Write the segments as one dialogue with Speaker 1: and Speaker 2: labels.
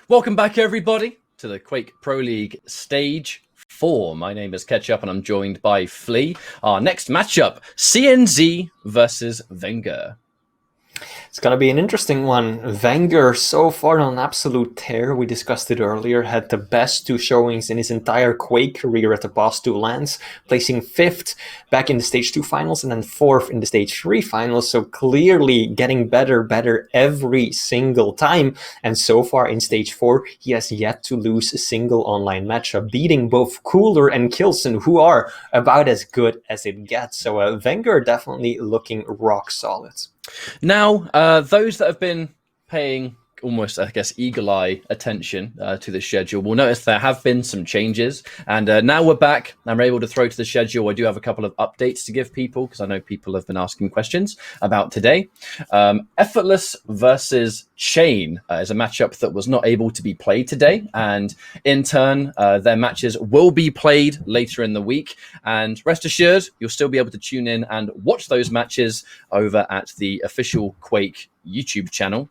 Speaker 1: Welcome back, everybody, to the Quake Pro League Stage 4. My name is Ketchup, and I'm joined by Flea. Our next matchup, CNZ versus vengeuR.
Speaker 2: It's going to be an interesting one. vengeuR so far on an absolute tear. We discussed it earlier. Had the best two showings in his entire Quake career at the past two lands, placing 5th back in the Stage 2 finals and then 4th in the Stage 3 finals. So clearly getting better every single time. And so far in Stage 4, he has yet to lose a single online matchup, beating both Cooler and Kilson, who are about as good as it gets. So vengeuR definitely looking rock solid.
Speaker 1: Now, those that have been paying almost, I guess, eagle-eye attention to the schedule will notice there have been some changes. And now we're back. I'm able to throw to the schedule. I do have a couple of updates to give people because I know people have been asking questions about today. Effortless versus Chain is a matchup that was not able to be played today. And in turn, their matches will be played later in the week. And rest assured, you'll still be able to tune in and watch those matches over at the official Quake YouTube channel.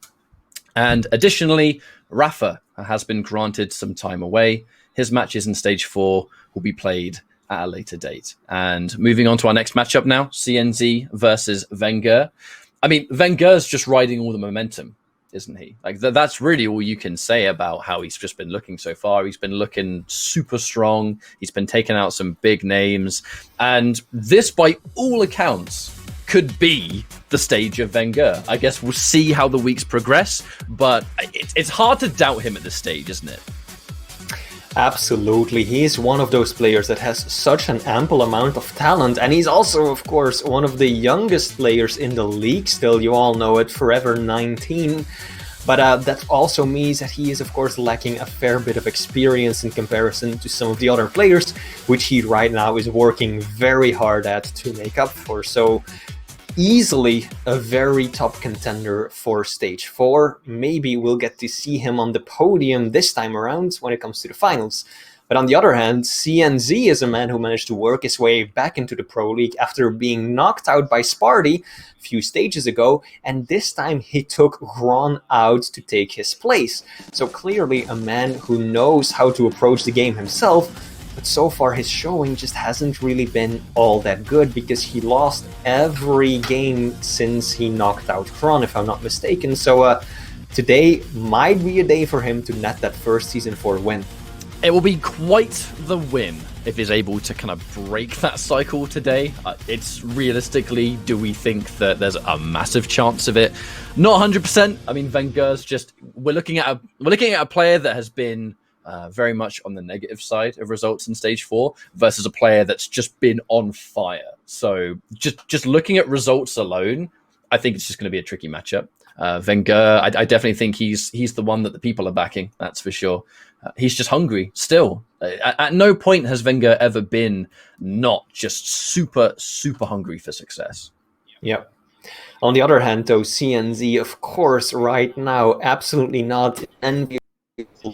Speaker 1: And additionally, Rafa has been granted some time away. His matches in Stage 4 will be played at a later date. And moving on to our next matchup now, CNZ versus vengeuR. I mean, vengeuR's just riding all the momentum, isn't he? Like that's really all you can say about how he's just been looking so far. He's been looking super strong. He's been taking out some big names. And this, by all accounts, could be the stage of vengeuR. I guess we'll see how the weeks progress, but it's hard to doubt him at this stage, isn't it?
Speaker 2: Absolutely. He is one of those players that has such an ample amount of talent, and he's also, of course, one of the youngest players in the league still. You all know it, forever 19. But that also means that he is, of course, lacking a fair bit of experience in comparison to some of the other players, which he right now is working very hard at to make up for. So easily a very top contender for Stage 4. Maybe we'll get to see him on the podium this time around when it comes to the finals. But on the other hand, CNZ is a man who managed to work his way back into the Pro League after being knocked out by Sparty a few stages ago, and this time he took Gron out to take his place. So clearly a man who knows how to approach the game himself, but so far his showing just hasn't really been all that good because he lost every game since he knocked out Gron, if I'm not mistaken. So today might be a day for him to net that first Season 4 win.
Speaker 1: It will be quite the win if he's able to kind of break that cycle today. It's realistically, do we think that there's a massive chance of it? Not 100%. I mean, vengeuR's just we're looking at a player that has been very much on the negative side of results in Stage 4 versus a player that's just been on fire. So just looking at results alone, I think it's just going to be a tricky matchup. vengeuR, I definitely think he's the one that the people are backing. That's for sure. He's just hungry still. At no point has vengeuR ever been not just super hungry for success.
Speaker 2: Yep. On the other hand, though, CNZ, of course, right now, absolutely not enviable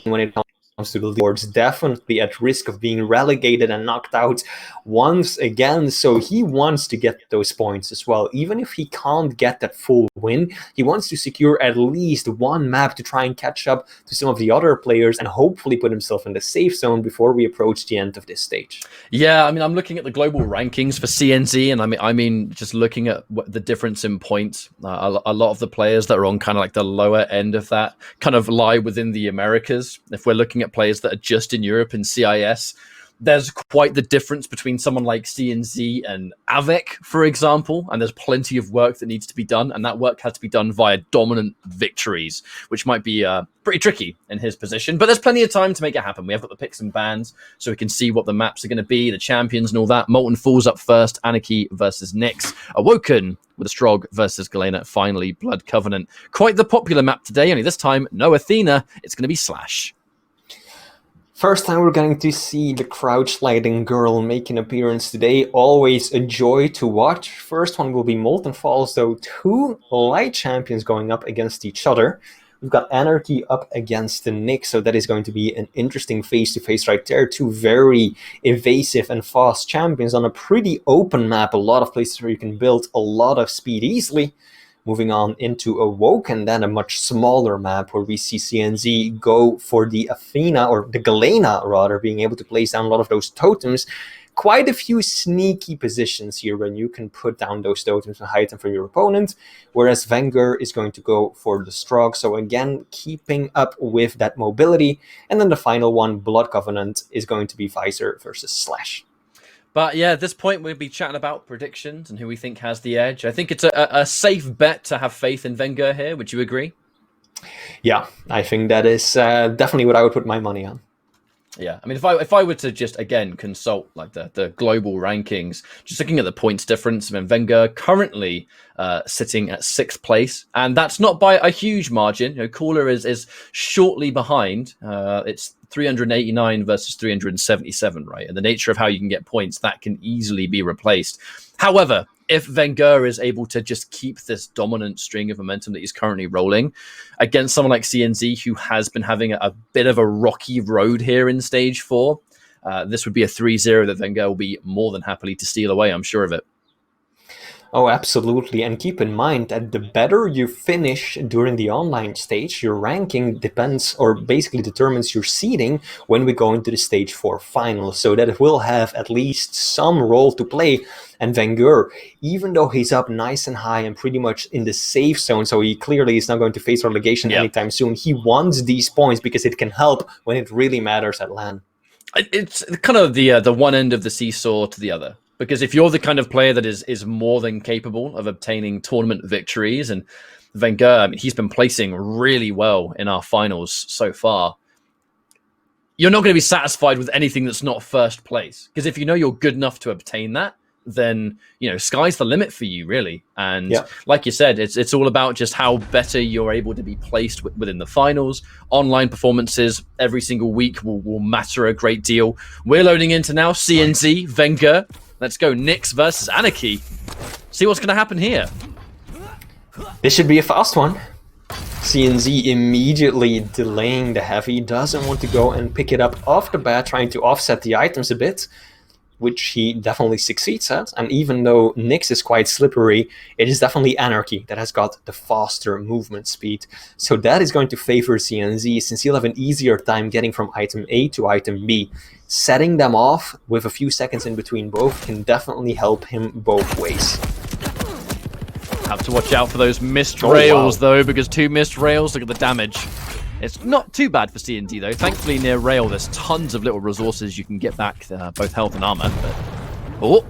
Speaker 2: when it comes to the leaderboards, definitely at risk of being relegated and knocked out once again. So he wants to get those points as well. Even if he can't get that full win, he wants to secure at least one map to try and catch up to some of the other players and hopefully put himself in the safe zone before we approach the end of this stage.
Speaker 1: Yeah, I mean, I'm looking at the global rankings for CNZ, and I mean, just looking at the difference in points, a lot of the players that are on kind of like the lower end of that kind of lie within the Americas. If we're looking at players that are just in Europe and CIS, there's quite the difference between someone like CNZ and Avec, for example, and there's plenty of work that needs to be done, and that work has to be done via dominant victories, which might be pretty tricky in his position, but there's plenty of time to make it happen. We have got the picks and bans, so we can see what the maps are going to be, the champions and all that. Molten Falls up first, Anarchy versus Nyx, Awoken with a Strog versus Galena, finally Blood Covenant. Quite the popular map today, only this time no Athena, it's going to be Slash.
Speaker 2: First time we're going to see the crouch sliding girl make an appearance today. Always a joy to watch. First one will be Molten Falls, though. Two light champions going up against each other. We've got Anarchy up against the Nyx, so that is going to be an interesting face-to-face right there. Two very evasive and fast champions on a pretty open map. A lot of places where you can build a lot of speed easily. Moving on into Awoken, then a much smaller map where we see CNZ go for the Athena, or the Galena rather, being able to place down a lot of those totems. Quite a few sneaky positions here when you can put down those totems and hide them from your opponent, whereas vengeuR is going to go for the Strog, so again, keeping up with that mobility. And then the final one, Blood Covenant, is going to be Visor versus Slash.
Speaker 1: But yeah, at this point, we'll be chatting about predictions and who we think has the edge. I think it's a safe bet to have faith in vengeuR here. Would you agree?
Speaker 2: Yeah, I think that is definitely what I would put my money on.
Speaker 1: Yeah, I mean, if I were to just, again, consult like the global rankings, just looking at the points difference, I mean, vengeuR currently sitting at 6th place, and that's not by a huge margin. You know, Cooler is shortly behind. It's 389 versus 377, right? And the nature of how you can get points, that can easily be replaced. However, if vengeuR is able to just keep this dominant string of momentum that he's currently rolling against someone like CNZ, who has been having a bit of a rocky road here in stage 4, this would be a 3-0 that vengeuR will be more than happily to steal away, I'm sure of it.
Speaker 2: Oh, absolutely. And keep in mind that the better you finish during the online stage, your ranking depends, or basically determines your seeding when we go into the stage 4 final. So that it will have at least some role to play. And vengeuR, even though he's up nice and high and pretty much in the safe zone, so he clearly is not going to face relegation anytime soon, he wants these points because it can help when it really matters at LAN.
Speaker 1: It's kind of the one end of the seesaw to the other. Because if you're the kind of player that is more than capable of obtaining tournament victories, and vengeuR, I mean, he's been placing really well in our finals so far, you're not going to be satisfied with anything that's not first place. Because if you know you're good enough to obtain that, then, you know, sky's the limit for you, really. And like you said, it's all about just how better you're able to be placed within the finals. Online performances every single week will matter a great deal. We're loading into now CNZ, vengeuR. Let's go Nyx versus Anarchy. See what's going to happen here.
Speaker 2: This should be a fast one. CNZ immediately delaying the heavy, doesn't want to go and pick it up off the bat, trying to offset the items a bit, which he definitely succeeds at. And even though Nyx is quite slippery, it is definitely Anarchy that has got the faster movement speed. So that is going to favor CNZ, since he'll have an easier time getting from item A to item B. Setting them off with a few seconds in between both can definitely help him both ways.
Speaker 1: Have to watch out for those missed rails, though, because 2 missed rails, look at the damage. It's not too bad for CNZ, though. Thankfully, near rail, there's tons of little resources you can get back, both health and armor. But... oh!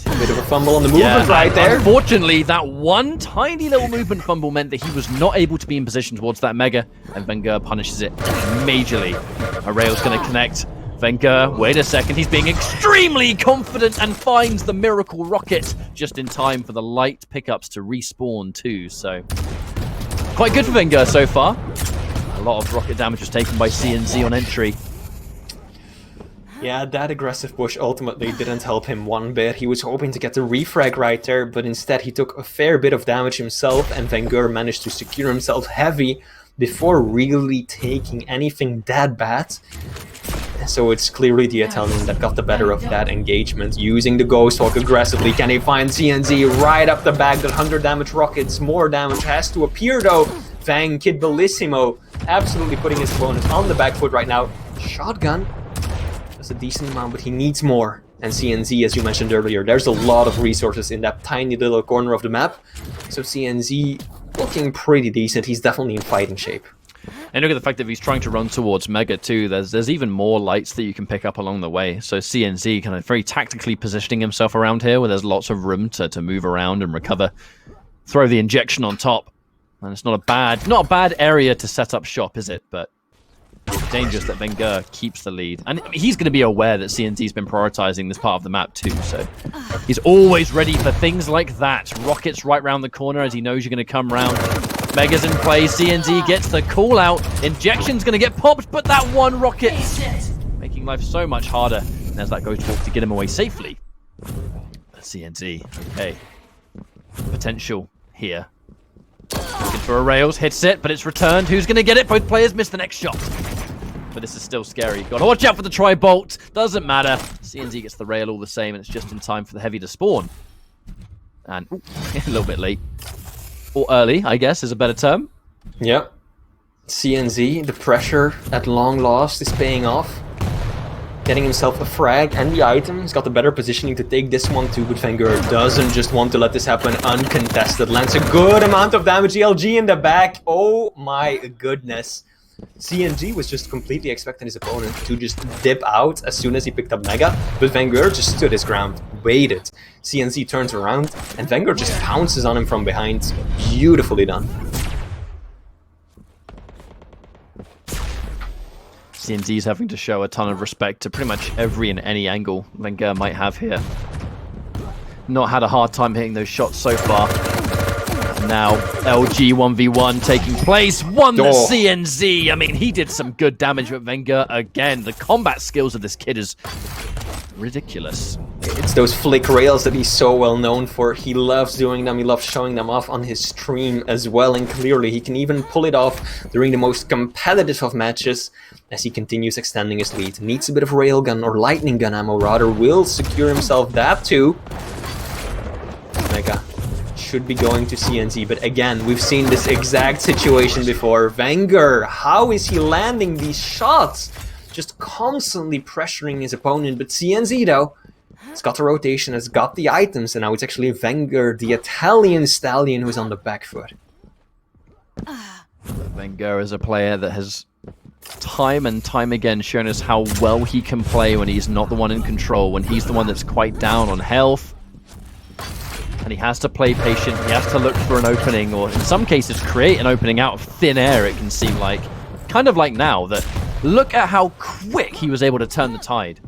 Speaker 2: A bit of a fumble on the movement right there.
Speaker 1: Unfortunately, that one tiny little movement fumble meant that he was not able to be in position towards that mega, and vengeuR punishes it majorly. A rail's going to connect. vengeuR, wait a second, he's being extremely confident and finds the miracle rocket just in time for the light pickups to respawn too, so... quite good for vengeuR so far. A lot of rocket damage was taken by CNZ on entry.
Speaker 2: Yeah, that aggressive push ultimately didn't help him one bit. He was hoping to get the refrag right there, but instead he took a fair bit of damage himself, and vengeuR managed to secure himself heavy before really taking anything that bad. So it's clearly the Italian that got the better of that engagement, using the Ghost Hawk aggressively. Can he find CNZ right up the back? That 100 damage rockets, more damage has to appear though. Vang, Kid Bellissimo, absolutely putting his opponent on the back foot right now. Shotgun, that's a decent amount, but he needs more. And CNZ, as you mentioned earlier, there's a lot of resources in that tiny little corner of the map. So CNZ looking pretty decent. He's definitely in fighting shape.
Speaker 1: And look at the fact that if he's trying to run towards Mega too, there's even more lights that you can pick up along the way. So CNZ kind of very tactically positioning himself around here, where there's lots of room to move around and recover. Throw the injection on top, and it's not a bad area to set up shop, is it? But it's dangerous that vengeuR keeps the lead, and he's going to be aware that CNZ's been prioritizing this part of the map too. So he's always ready for things like that. Rockets right round the corner as he knows you're going to come round. Mega's in play, CNZ gets the call out, injection's gonna get popped, but that one rocket making life so much harder. And there's that Ghost Hawk to get him away safely. CNZ, okay. Potential here. Looking for a rails, hits it, but it's returned. Who's gonna get it? Both players miss the next shot. But this is still scary. Gotta watch out for the tri-bolt. Doesn't matter. CNZ gets the rail all the same, and it's just in time for the heavy to spawn. And ooh, a little bit late. or early, I guess, is a better term.
Speaker 2: Yep. CNZ, the pressure at long last is paying off. Getting himself a frag and the item. He's got the better positioning to take this one too, but vengeuR doesn't just want to let this happen uncontested. Lands a good amount of damage. LG in the back. Oh my goodness. CNG was just completely expecting his opponent to just dip out as soon as he picked up Mega, but vengeuR just stood his ground, waited. CNC turns around, and vengeuR just pounces on him from behind. Beautifully done.
Speaker 1: CNZ is having to show a ton of respect to pretty much every and any angle vengeuR might have here. Not had a hard time hitting those shots so far. Now, LG 1v1 taking place. Won the CNZ. I mean, he did some good damage with vengeuR again. The combat skills of this kid is ridiculous.
Speaker 2: It's those flick rails that he's so well known for. He loves doing them. He loves showing them off on his stream as well. And clearly, he can even pull it off during the most competitive of matches as he continues extending his lead. Needs a bit of railgun or lightning gun ammo, rather. Will secure himself that too. Mega should be going to CNZ, but again, we've seen this exact situation before. vengeuR, how is he landing these shots? Just constantly pressuring his opponent, but CNZ though, it's got the rotation, it's got the items, and now it's actually vengeuR, the Italian stallion, who's on the back foot.
Speaker 1: vengeuR is a player that has time and time again shown us how well he can play when he's not the one in control, when he's the one that's quite down on health. And he has to play patient, he has to look for an opening, or in some cases create an opening out of thin air, it can seem like. Kind of like now, that look at how quick he was able to turn the tide.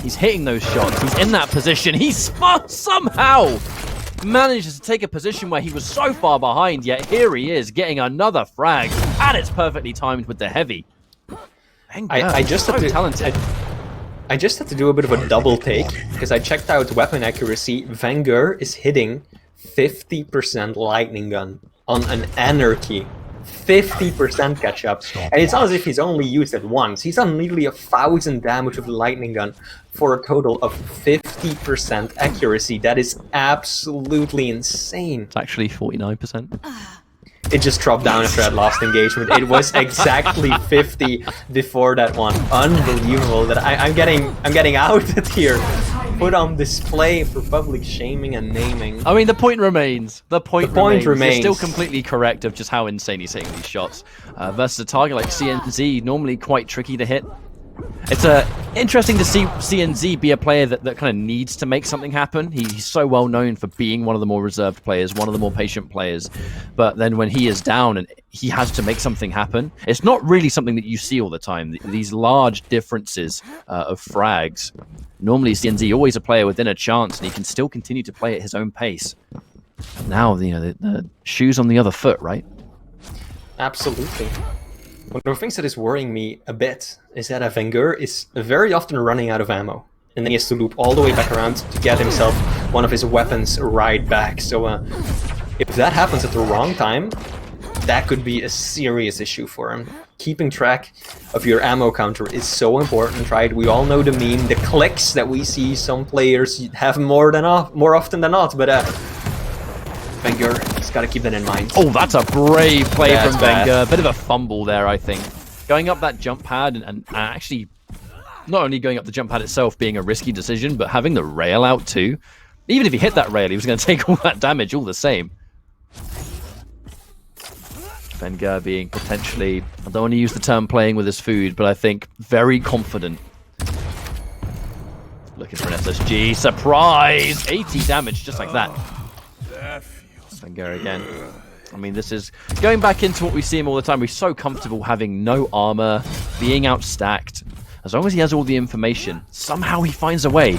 Speaker 1: He's hitting those shots, he's in that position, he somehow manages to take a position where he was so far behind, yet here he is getting another frag, and it's perfectly timed with the heavy.
Speaker 2: I just
Speaker 1: so talented.
Speaker 2: I just had to do a bit of a double take, because I checked out weapon accuracy. vengeuR is hitting 50% lightning gun on an Anarchy. 50% catch up. And it's not as if he's only used it once. He's done nearly 1,000 damage with the lightning gun for a total of 50% accuracy. That is absolutely insane.
Speaker 1: It's actually 49%.
Speaker 2: It just dropped down after that last engagement. It was exactly 50 before that one. Unbelievable that I'm getting outed here. Put on display for public shaming and naming.
Speaker 1: I mean, the point remains. The point remains.
Speaker 2: You're
Speaker 1: still completely correct of just how insane he's hitting these shots. Versus a target like CNZ, normally quite tricky to hit. It's interesting to see CNZ be a player that kind of needs to make something happen. He's so well known for being one of the more reserved players, one of the more patient players. But then when he is down and he has to make something happen, it's not really something that you see all the time. These large differences of frags. Normally CNZ always a player within a chance, and he can still continue to play at his own pace. Now, you know, the shoe's on the other foot, right?
Speaker 2: Absolutely. One of the things that is worrying me a bit is that vengeuR is very often running out of ammo, and then he has to loop all the way back around to get himself one of his weapons right back. So if that happens at the wrong time, that could be a serious issue for him. Keeping track of your ammo counter is so important, right? We all know the meme, the clicks that we see some players have more often than not, but vengeuR has got to keep that in mind.
Speaker 1: Oh, that's a brave play from vengeuR. Bit of a fumble there, I think. Going up that jump pad and actually not only going up the jump pad itself being a risky decision, but having the rail out too. Even if he hit that rail, he was going to take all that damage all the same. vengeuR being potentially, I don't want to use the term playing with his food, but I think very confident. Looking for an SSG. Surprise! 80 damage just like that. vengeuR again. I mean, this is going back into what we see him all the time. He's so comfortable having no armor, being outstacked. As long as he has all the information, somehow he finds a way.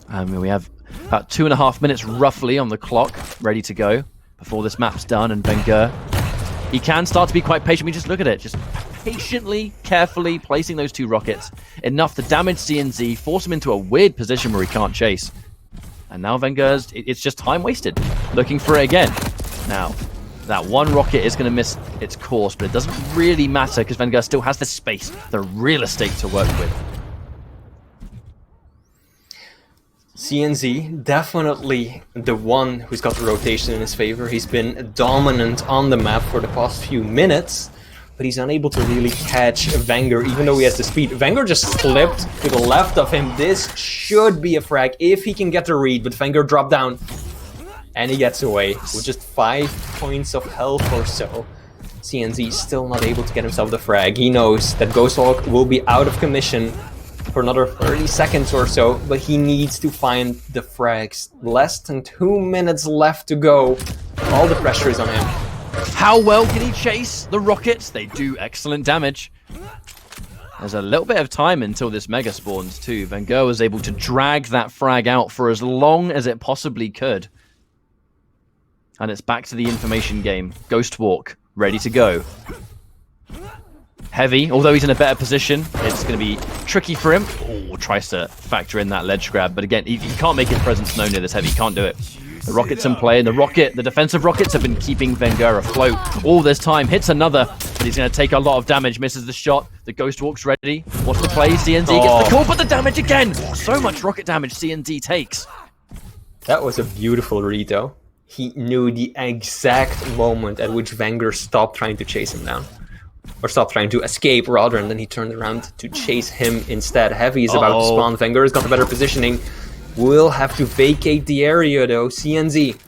Speaker 1: I mean, we have about 2.5 minutes roughly on the clock, ready to go before this map's done. And vengeuR, he can start to be quite patient. We just look at it, just patiently, carefully placing those 2 rockets, enough to damage CNZ, force him into a weird position where he can't chase. And now vengeuR's, it's just time wasted, looking for it again. Now, that 1 rocket is going to miss its course, but it doesn't really matter because vengeuR still has the space, the real estate to work with.
Speaker 2: CNZ, definitely the one who's got the rotation in his favor. He's been dominant on the map for the past few minutes, but he's unable to really catch vengeuR, even though he has the speed. vengeuR just slipped to the left of him. This should be a frag if he can get the read, but vengeuR dropped down. And he gets away with just 5 points of health or so. CNZ is still not able to get himself the frag. He knows that Ghosthawk will be out of commission for another 30 seconds or so, but he needs to find the frags. Less than 2 minutes left to go. All the pressure is on him.
Speaker 1: How well can he chase the rockets? They do excellent damage. There's a little bit of time until this mega spawns too. vengeuR was able to drag that frag out for as long as it possibly could. And it's back to the information game. Ghostwalk, ready to go. Heavy, although he's in a better position, it's going to be tricky for him. Oh, tries to factor in that ledge grab, but again, he can't make his presence known near this Heavy. He can't do it. The rocket's in play, and the defensive rockets have been keeping vengeuR afloat all this time. Hits another, but he's going to take a lot of damage. Misses the shot. The Ghostwalk's ready. What's the play? CNZ gets the call, but the damage again. So much rocket damage CNZ takes.
Speaker 2: That was a beautiful read, though. He knew the exact moment at which vengeuR stopped trying to chase him down. Or stopped trying to escape, rather, and then he turned around to chase him instead. Heavy is about to spawn. vengeuR's got the better positioning. Will have to vacate the area, though. CNZ.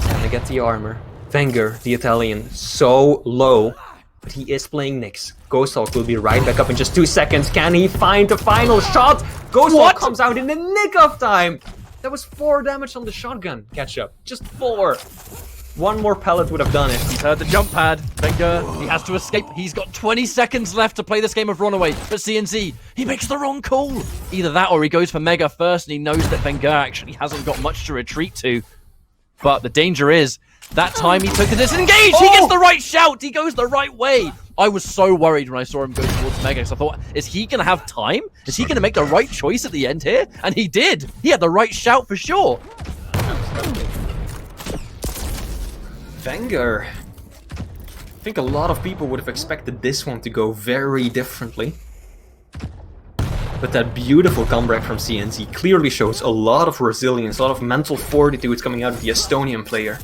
Speaker 2: Gonna get the armor. vengeuR, the Italian, so low. But he is playing Nyx. Ghosthawk will be right back up in just 2 seconds. Can he find the final shot? Ghosthawk comes out in the nick of time. That was 4 damage on the shotgun. Ketchup. Just 4. One more pellet would have done it.
Speaker 1: He's heard the jump pad. vengeuR, he has to escape. He's got 20 seconds left to play this game of Runaway. But CNZ, he makes the wrong call. Either that or he goes for Mega first and he knows that vengeuR actually hasn't got much to retreat to. But the danger is, that time he took the disengage. He gets the right shout. He goes the right way. I was so worried when I saw him go towards Mega, because I thought, is he going to have time? Is he going to make the right choice at the end here? And he did. He had the right shout for sure.
Speaker 2: vengeuR. I think a lot of people would have expected this one to go very differently. But that beautiful comeback from CNZ clearly shows a lot of resilience, a lot of mental fortitude coming out of the Estonian player.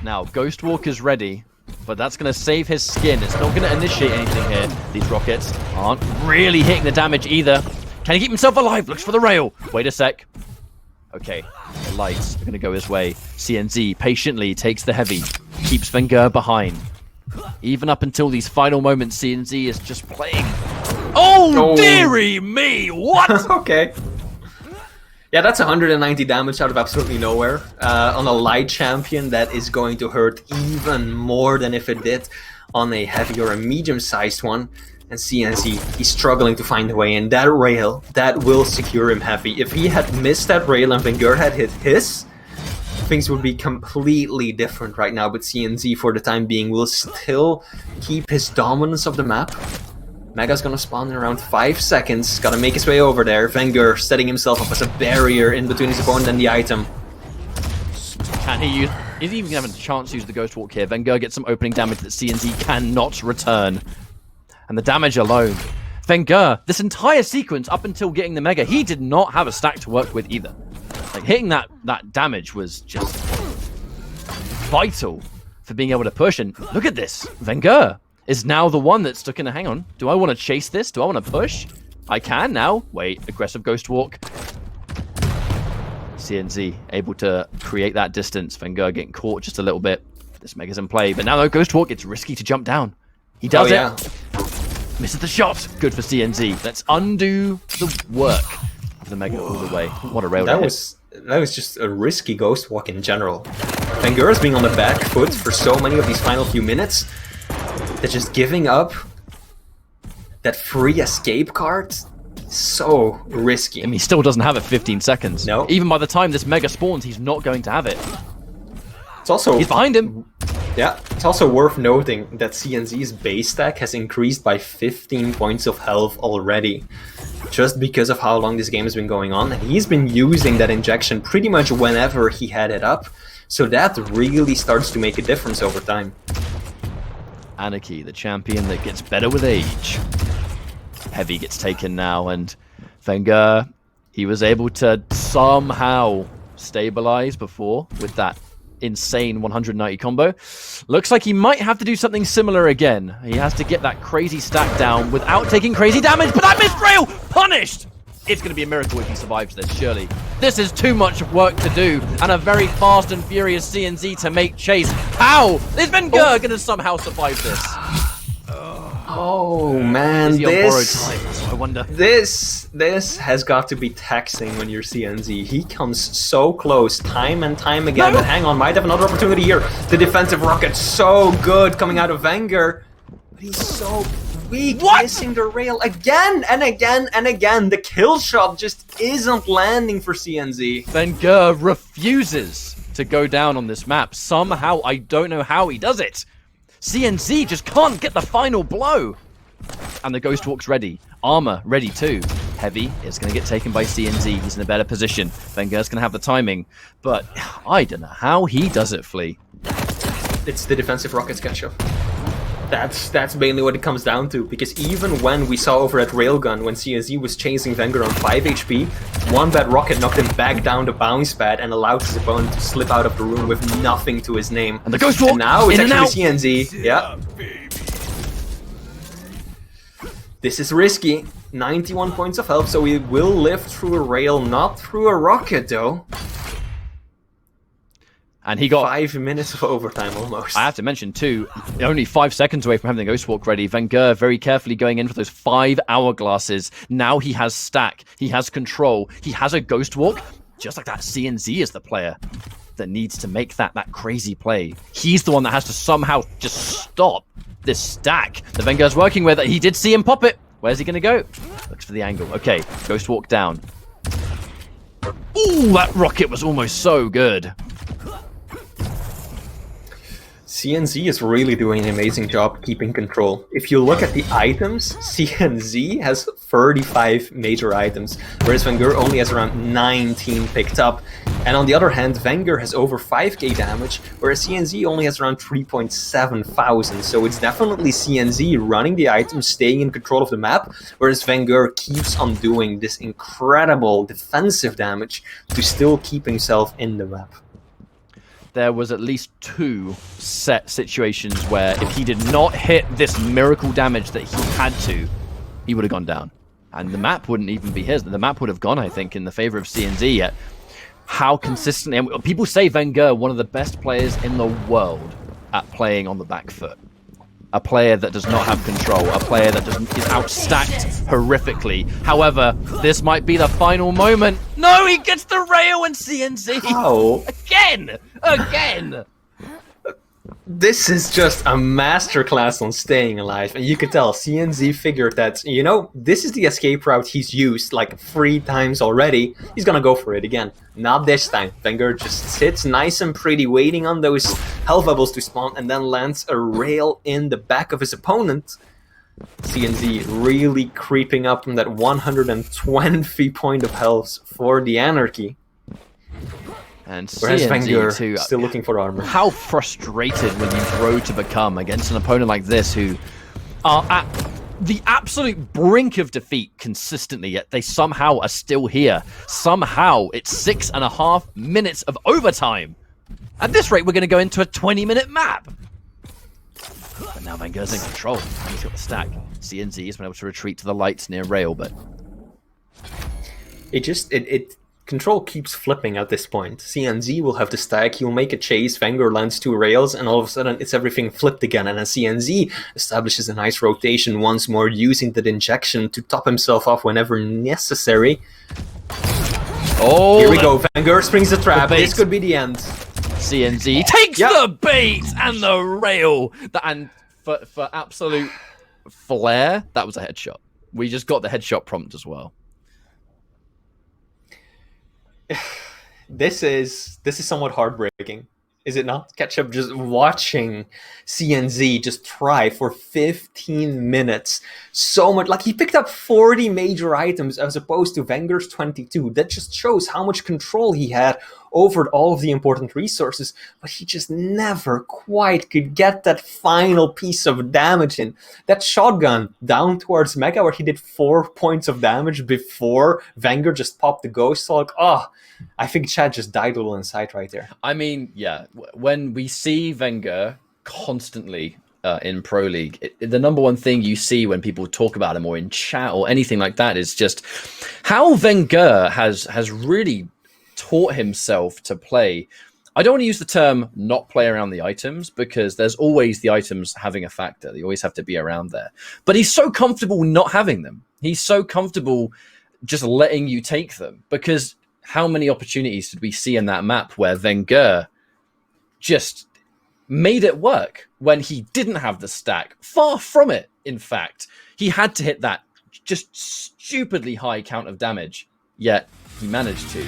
Speaker 1: Now, Ghostwalk is ready, but that's going to save his skin. It's not going to initiate anything here. These rockets aren't really hitting the damage either. Can he keep himself alive? Looks for the rail. Wait a sec. Okay, the lights are going to go his way. CNZ patiently takes the Heavy, keeps vengeuR behind. Even up until these final moments, CNZ is just playing. Oh, dearie me! What?
Speaker 2: Okay. Yeah, that's 190 damage out of absolutely nowhere. On a light champion, that is going to hurt even more than if it did on a heavy or a medium-sized one. And CNZ, he's struggling to find a way in. That rail, that will secure him heavy. If he had missed that rail and vengeuR had hit his, things would be completely different right now. But CNZ, for the time being, will still keep his dominance of the map. Mega's gonna spawn in around 5 seconds. Gotta make his way over there. vengeuR setting himself up as a barrier in between his opponent and the item.
Speaker 1: Can he use... Is he even having a chance to use the Ghostwalk here? vengeuR gets some opening damage that CNZ cannot return. And the damage alone. vengeuR, this entire sequence up until getting the Mega, he did not have a stack to work with either. Like, hitting that damage was just vital for being able to push. And look at this. vengeuR is now the one that's stuck in a hang on. Do I want to chase this? Do I want to push? I can now. Wait, aggressive Ghostwalk. CNZ able to create that distance. vengeuR getting caught just a little bit. This Mega's in play. But now though, Ghostwalk, it's risky to jump down. He does it. Misses the shot. Good for CNZ. Let's undo the work of the Mega all the way. What a rail
Speaker 2: that was just a risky Ghostwalk in general. vengeuR's being on the back foot for so many of these final few minutes that just giving up that free escape card is so risky.
Speaker 1: I mean, he still doesn't have it 15 seconds.
Speaker 2: No.
Speaker 1: Even by the time this Mega spawns, he's not going to have it.
Speaker 2: It's also...
Speaker 1: He's behind him.
Speaker 2: Yeah, it's also worth noting that CNZ's base stack has increased by 15 points of health already, just because of how long this game has been going on, and he's been using that injection pretty much whenever he had it up, so that really starts to make a difference over time.
Speaker 1: Anarchy, the champion that gets better with age. Heavy gets taken now, and vengeuR, He was able to somehow stabilize before with that insane 190 combo. Looks like he might have to do something similar again. He has to get that crazy stack down without taking crazy damage, but that missed rail! Punished! It's going to be a miracle if he survives this, surely. This is too much work to do, and a very fast and furious CNZ to make chase. How is vengeuR going to somehow survive this?
Speaker 2: Oh man,
Speaker 1: Is he on borrowed time? I wonder.
Speaker 2: This has got to be taxing when you're CNZ. He comes so close time and time again.
Speaker 1: No.
Speaker 2: But hang on, might have another opportunity here. The defensive rocket so good coming out of vengeuR, but he's so weak, missing the rail again and again and again. The kill shot just isn't landing for CNZ.
Speaker 1: vengeuR refuses to go down on this map. Somehow, I don't know how he does it. CNZ just can't get the final blow. And the Ghost Walk's ready. Armor ready too. Heavy is going to get taken by CNZ. He's in a better position. vengeuR's going to have the timing. But I don't know how he does it, Flea.
Speaker 2: It's the defensive rockets ketchup. That's mainly what it comes down to, because even when we saw over at Railgun, when CNZ was chasing vengeuR on 5 HP, one bad rocket knocked him back down the bounce pad and allowed his opponent to slip out of the room with nothing to his name.
Speaker 1: And the Ghost Walk,
Speaker 2: and now it's
Speaker 1: in
Speaker 2: actually
Speaker 1: and out.
Speaker 2: CNZ. Yeah. This is risky. 91 points of health, so he will live through a rail, not through a rocket though.
Speaker 1: And he got
Speaker 2: 5 minutes of overtime almost.
Speaker 1: I have to mention too, only 5 seconds away from having the Ghost Walk ready. vengeuR very carefully going in for those 5 hourglasses. Now he has stack, he has control, he has a Ghost Walk. Just like that, CNZ is the player that needs to make that crazy play. He's the one that has to somehow just stop this stack that vengeuR's working with. He did see him pop it. Where's he going to go? Looks for the angle. Okay, Ghost Walk down. Ooh, that rocket was almost so good.
Speaker 2: CNZ is really doing an amazing job keeping control. If you look at the items, CNZ has 35 major items, whereas vengeuR only has around 19 picked up. And on the other hand, vengeuR has over 5k damage, whereas CNZ only has around 3.7 thousand. So it's definitely CNZ running the items, staying in control of the map, whereas vengeuR keeps on doing this incredible defensive damage to still keep himself in the map.
Speaker 1: There was at least 2 set situations where if he did not hit this miracle damage that he had to, he would have gone down. And the map wouldn't even be his. The map would have gone, I think, in the favor of CNZ. Yet how consistently... And people say vengeuR, one of the best players in the world at playing on the back foot. A player that does not have control. A player that is outstacked horrifically. However, this might be the final moment. No, he gets the rail and CNZ.
Speaker 2: How?
Speaker 1: Again!
Speaker 2: This is just a masterclass on staying alive, and you could tell CNZ figured that, you know, this is the escape route he's used like 3 times already. He's gonna go for it again. Not this time. vengeuR just sits nice and pretty, waiting on those health bubbles to spawn, and then lands a rail in the back of his opponent. CNZ really creeping up from that 120 point of health for the Anarchy.
Speaker 1: And
Speaker 2: Whereas
Speaker 1: CNZ
Speaker 2: vengeuR
Speaker 1: too.
Speaker 2: still looking for armor.
Speaker 1: How frustrated will you grow to become against an opponent like this who are at the absolute brink of defeat consistently, yet they somehow are still here. Somehow it's 6.5 minutes of overtime. At this rate, we're going to go into a 20-minute map. But now vengeuR's in control. He's got the stack. CNZ has been able to retreat to the lights near rail, but
Speaker 2: it control keeps flipping at this point. CNZ will have the stack, he'll make a chase, vengeuR lands 2 rails, and all of a sudden it's everything flipped again, and then CNZ establishes a nice rotation once more, using that injection to top himself off whenever necessary.
Speaker 1: oh,
Speaker 2: Here we go, vengeuR springs the trap, this could be the end.
Speaker 1: CNZ takes the bait and the rail. And for absolute flair, that was a headshot. We just got the headshot prompt as well.
Speaker 2: This is somewhat heartbreaking, is it not? Ketchup just watching CNZ just try for 15 minutes. So much, like he picked up 40 major items as opposed to vengeuR's 22. That just shows how much control he had over all of the important resources, but he just never quite could get that final piece of damage in. That shotgun down towards Mega where he did 4 points of damage before vengeuR just popped the Ghost Hawk. I think Chad just died a little inside right there.
Speaker 1: I mean, yeah, when we see vengeuR constantly in Pro League, the number one thing you see when people talk about him or in chat or anything like that is just how vengeuR has really taught himself to play. I don't want to use the term not play around the items because there's always the items having a factor. They always have to be around there. But he's so comfortable not having them. He's so comfortable just letting you take them, because how many opportunities did we see in that map where vengeuR just made it work when he didn't have the stack? Far from it, in fact. He had to hit that just stupidly high count of damage, yet he managed to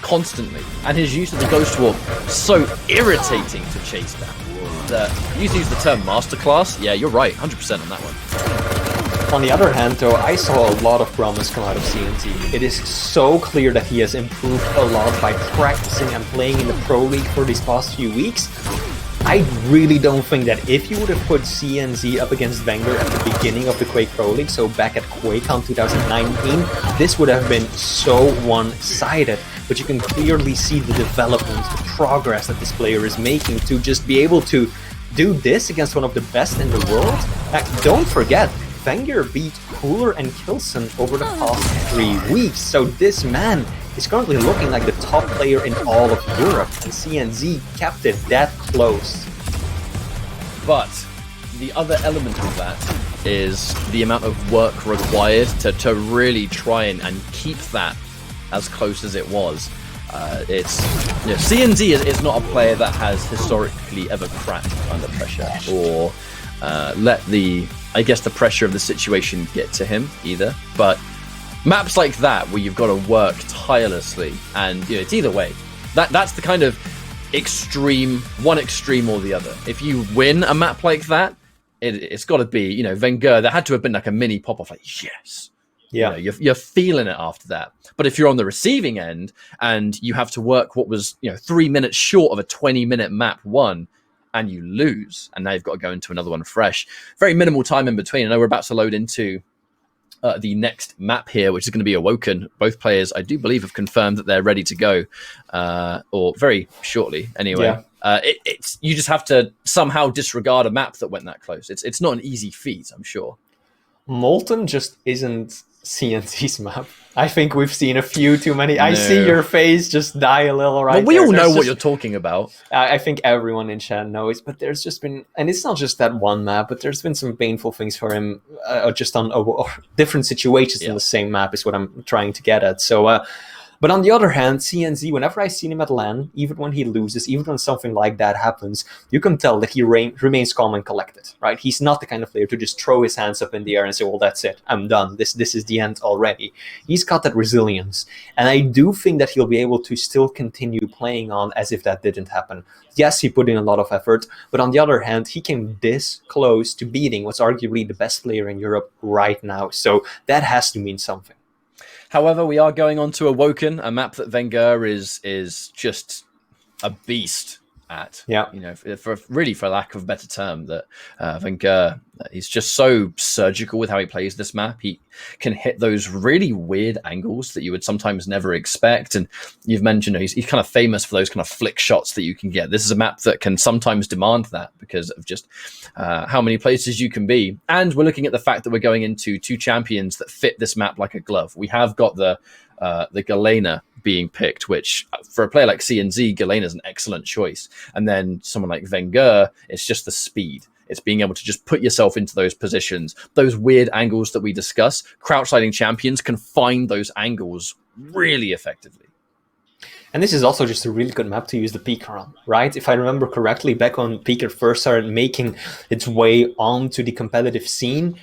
Speaker 1: constantly. And his use of the Ghost Walk, so irritating to chase that. You use the term masterclass. Yeah, you're right, 100% on that one.
Speaker 2: On the other hand, though, I saw a lot of promise come out of CNZ. It is so clear that he has improved a lot by practicing and playing in the Pro League for these past few weeks. I really don't think that if you would have put CNZ up against vengeuR at the beginning of the Quake Pro League, so back at QuakeCon 2019, this would have been so one-sided. But you can clearly see the development, the progress that this player is making to just be able to do this against one of the best in the world. Don't forget, vengeuR beat Cooler and Kilson over the past 3 weeks, so this man is currently looking like the top player in all of Europe, and CNZ kept it that close.
Speaker 1: But the other element of that is the amount of work required to really try and keep that as close as it was. CNZ is not a player that has historically ever cracked under pressure or let the pressure of the situation get to him either. But maps like that where you've got to work tirelessly, and it's either way. That's the kind of extreme, one extreme or the other. If you win a map like that, it's got to be, vengeuR. There had to have been like a mini pop off, like yes. Yeah, you're feeling it after that. But if you're on the receiving end and you have to work what was 3 minutes short of a 20-minute map one, and you lose, and now you've got to go into another one fresh, very minimal time in between. I know we're about to load into the next map here, which is going to be Awoken. Both players, I do believe, have confirmed that they're ready to go, or very shortly anyway. Yeah. You just have to somehow disregard a map that went that close. It's not an easy feat, I'm sure.
Speaker 2: Molten just isn't CNC's map. I think we've seen a few too many. No. I see your face just die a little right
Speaker 1: we all know what you're talking about.
Speaker 2: I think everyone in chat knows, but there's just been, and it's not just that one map, but there's been some painful things for him just on different situations in the same map is what I'm trying to get at. So, but on the other hand, CNZ, whenever I see him at LAN, even when he loses, even when something like that happens, you can tell that he remains calm and collected, right? He's not the kind of player to just throw his hands up in the air and say, well, that's it, I'm done. This is the end already. He's got that resilience. And I do think that he'll be able to still continue playing on as if that didn't happen. Yes, he put in a lot of effort, but on the other hand, he came this close to beating what's arguably the best player in Europe right now. So that has to mean something.
Speaker 1: However, we are going on to Awoken, a map that vengeuR is just a beast at.
Speaker 2: Yeah.
Speaker 1: For lack of a better term, that vengeuR, he's just so surgical with how he plays this map. He can hit those really weird angles that you would sometimes never expect. And you've mentioned he's kind of famous for those kind of flick shots that you can get. This is a map that can sometimes demand that because of just how many places you can be. And we're looking at the fact that we're going into two champions that fit this map like a glove. We have got the Galena being picked, which for a player like CNZ, Galena is an excellent choice. And then someone like vengeuR, it's just the speed. It's being able to just put yourself into those positions, those weird angles that we discuss. Crouch sliding champions can find those angles really effectively.
Speaker 2: And this is also just a really good map to use the Peaker on, right? If I remember correctly, back when Peaker first started making its way onto the competitive scene,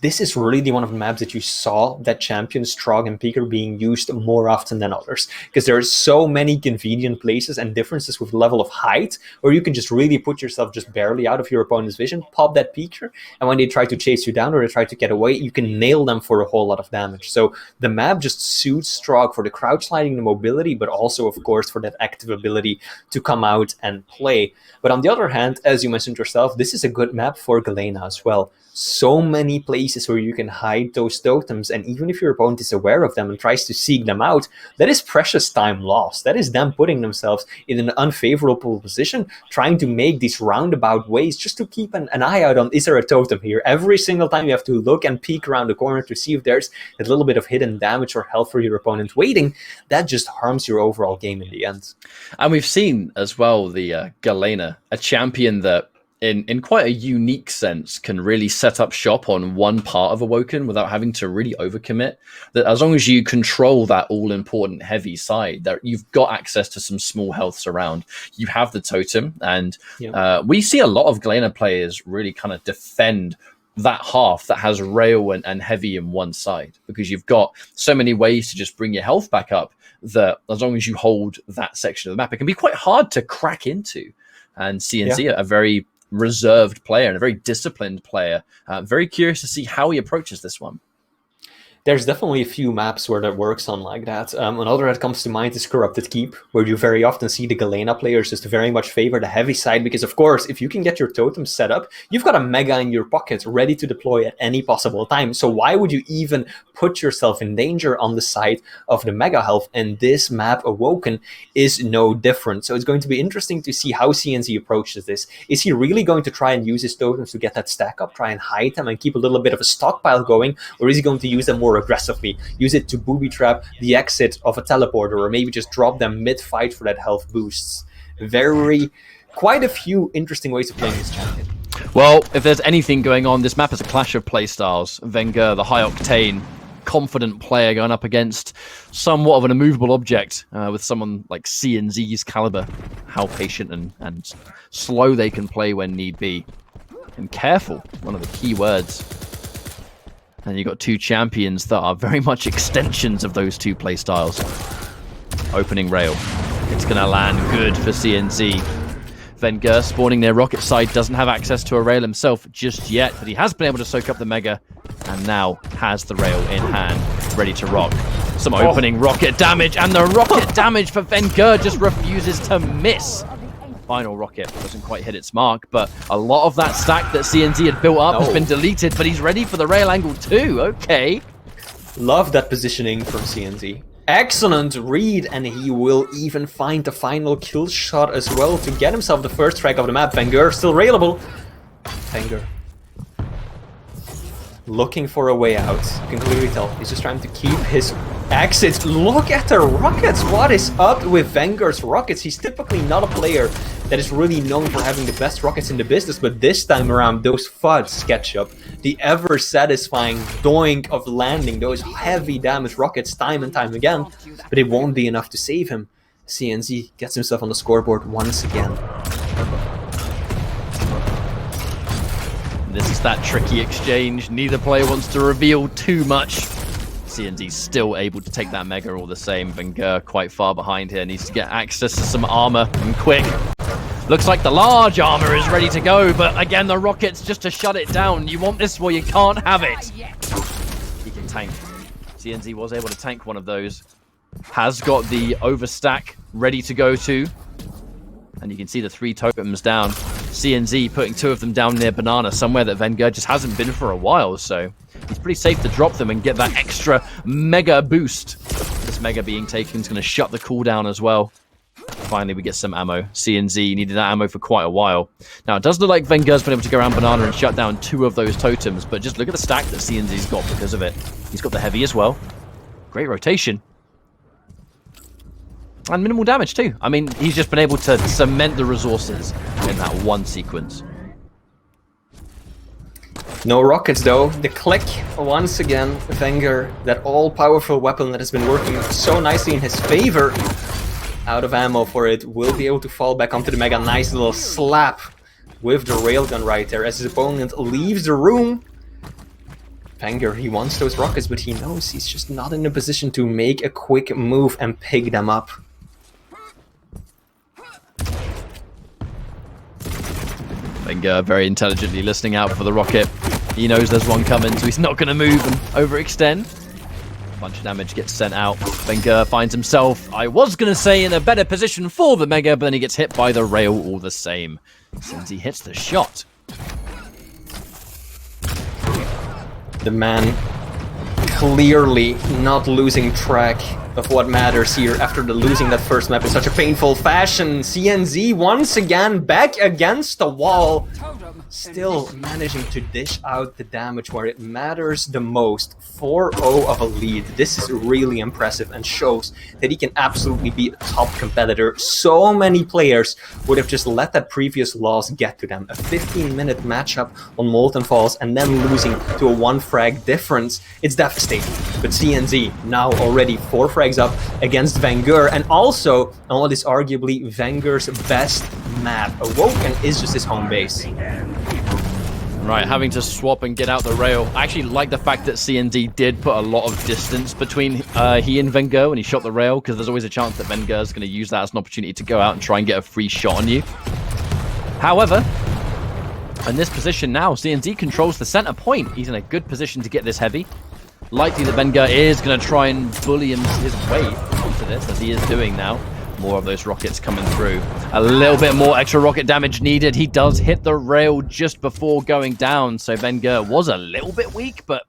Speaker 2: this is really one of the maps that you saw that Champion, Strog, and Peaker being used more often than others. Because there are so many convenient places and differences with level of height, where you can just really put yourself just barely out of your opponent's vision, pop that Peaker, and when they try to chase you down or they try to get away, you can nail them for a whole lot of damage. So the map just suits Strog for the crouch sliding, the mobility, but also, of course, for that active ability to come out and play. But on the other hand, as you mentioned yourself, this is a good map for Galena as well. So many places where you can hide those totems, and even if your opponent is aware of them and tries to seek them out, that is precious time lost. That is them putting themselves in an unfavorable position, trying to make these roundabout ways just to keep an eye out on, is there a totem here? Every single time you have to look and peek around the corner to see if there's a little bit of hidden damage or health for your opponent waiting. That just harms your overall game in the end.
Speaker 1: And we've seen as well the Galena, a champion that in quite a unique sense can really set up shop on one part of Awoken without having to really overcommit. That as long as you control that all-important heavy side, that you've got access to some small healths around. You have the totem, and we see a lot of Galena players really kind of defend that half that has rail and heavy in one side, because you've got so many ways to just bring your health back up that as long as you hold that section of the map, it can be quite hard to crack into. And CNC, a very reserved player and a very disciplined player. Very curious to see how he approaches this one.
Speaker 2: There's definitely a few maps where that works on like that. Another that comes to mind is Corrupted Keep, where you very often see the Galena players just very much favor the heavy side, because of course, if you can get your totem set up, you've got a Mega in your pocket ready to deploy at any possible time. So why would you even put yourself in danger on the side of the Mega health? And this map, Awoken, is no different. So it's going to be interesting to see how CNZ approaches this. Is he really going to try and use his totems to get that stack up, try and hide them and keep a little bit of a stockpile going? Or is he going to use them more aggressively, use it to booby trap the exit of a teleporter, or maybe just drop them mid-fight for that health boosts? Quite a few interesting ways of playing this champion.
Speaker 1: Well, if there's anything going on, this map is a clash of playstyles. vengeuR, the high-octane, confident player, going up against somewhat of an immovable object with someone like CNZ's caliber. How patient and slow they can play when need be. And careful, one of the key words. And you've got two champions that are very much extensions of those two playstyles. Opening rail. It's going to land good for CNZ. vengeuR spawning near rocket side doesn't have access to a rail himself just yet, but he has been able to soak up the Mega and now has the rail in hand, ready to rock. Some opening rocket damage, and the rocket damage for vengeuR just refuses to miss. Final rocket doesn't quite hit its mark, but a lot of that stack that CNZ had built up has been deleted, but he's ready for the rail angle too. Okay.
Speaker 2: Love that positioning from CNZ. Excellent read, and he will even find the final kill shot as well to get himself the first track of the map. vengeuR still railable. vengeuR looking for a way out. You can clearly tell he's just trying to keep his exits. Look at the rockets. What is up with vengeuR's rockets? He's typically not a player that is really known for having the best rockets in the business, but this time around, those FUD SketchUp, the ever-satisfying doink of landing those heavy damage rockets time and time again, but it won't be enough to save him. CNZ gets himself on the scoreboard once again.
Speaker 1: This is that tricky exchange. Neither player wants to reveal too much. CNZ's still able to take that Mega all the same. vengeuR quite far behind here. Needs to get access to some armor and quick. Looks like the large armor is ready to go, but again, the rockets just to shut it down. You want this, well, you can't have it. He can tank. CNZ was able to tank one of those. Has got the overstack ready to go to. And you can see the 3 totems down. CNZ putting 2 of them down near Banana, somewhere that vengeuR just hasn't been for a while, so he's pretty safe to drop them and get that extra Mega boost. This Mega being taken is going to shut the cooldown as well. Finally, we get some ammo. CNZ needed that ammo for quite a while. Now, it does look like vengeuR's been able to go around Banana and shut down 2 of those totems, but just look at the stack that CNZ's got because of it. He's got the heavy as well. Great rotation. And minimal damage too. I mean, he's just been able to cement the resources in that one sequence.
Speaker 2: No rockets though. The click once again. vengeuR, that all-powerful weapon that has been working so nicely in his favor. Out of ammo for it, will be able to fall back onto the Mega. Nice little slap with the railgun right there as his opponent leaves the room. vengeuR, he wants those rockets, but he knows he's just not in a position to make a quick move and pick them up.
Speaker 1: vengeuR very intelligently listening out for the rocket. He knows there's one coming, so he's not going to move and overextend. A bunch of damage gets sent out. vengeuR finds himself, I was going to say, in a better position for the Mega, but then he gets hit by the rail all the same. Since he hits the shot.
Speaker 2: The man clearly not losing track of what matters here after losing that first map in such a painful fashion. CNZ once again back against the wall, still managing to dish out the damage where it matters the most. 4-0 of a lead. This is really impressive and shows that he can absolutely be a top competitor. So many players would have just let that previous loss get to them. A 15-minute matchup on Molten Falls and then losing to a 1 frag difference. It's devastating. But CNZ now already 4 frags up against vengeuR, and also on what is arguably vengeuR's best map. Awoken is just his home base.
Speaker 1: Right, having to swap and get out the rail. I actually like the fact that CNZ did put a lot of distance between he and vengeuR when he shot the rail, because there's always a chance that vengeuR is going to use that as an opportunity to go out and try and get a free shot on you. However, in this position now, CNZ controls the center point. He's in a good position to get this heavy. Likely that vengeuR is going to try and bully his way into this, as he is doing now. More of those rockets coming through. A little bit more extra rocket damage needed. He does hit the rail just before going down, so vengeuR was a little bit weak, but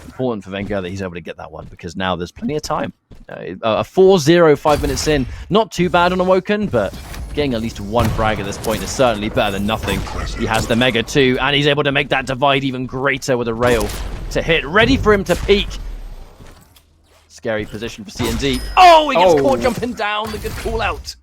Speaker 1: important for vengeuR that he's able to get that one, because now there's plenty of time. A 4-0, 5 minutes in. Not too bad on Awoken, but getting at least 1 frag at this point is certainly better than nothing. He has the Mega too, and he's able to make that divide even greater with a rail to hit. Ready for him to peek. Scary position for CNZ. Oh, he gets caught jumping down. The good call out.